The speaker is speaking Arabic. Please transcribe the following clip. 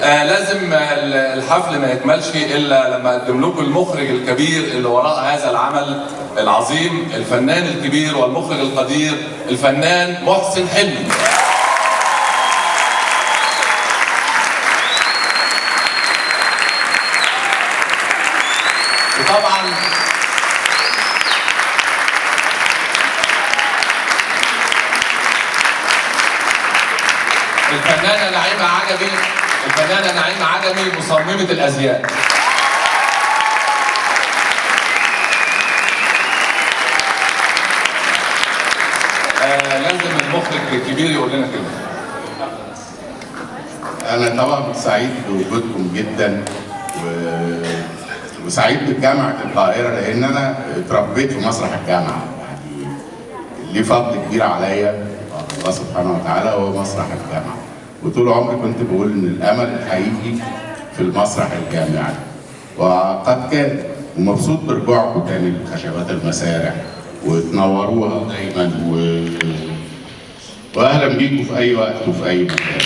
لازم الحفل ما يكملش الا لما اقدم لكم المخرج الكبير اللي وراء هذا العمل العظيم، الفنان الكبير والمخرج القدير الفنان محسن حلمي. وطبعا الفنانة نعيمة عجمي مصممة الأزياء. لازم المخرج الكبير يقول لنا كده. أنا طبعا سعيد بوجودكم جدا وسعيد بجامعة القاهرة، لأن أنا اتربيت في مسرح الجامعة، يعني ليه فضل كبير عليا الله سبحانه وتعالى هو مسرح الجامعة. وطول عمري كنت بقول إن الأمل الحقيقي في المسرح الجامعي، وقد كان. ومبسوط برجوعكم تاني لخشبات المسارح وتنوروها دايما، وأهلا بيكم في أي وقت وفي أي مكان.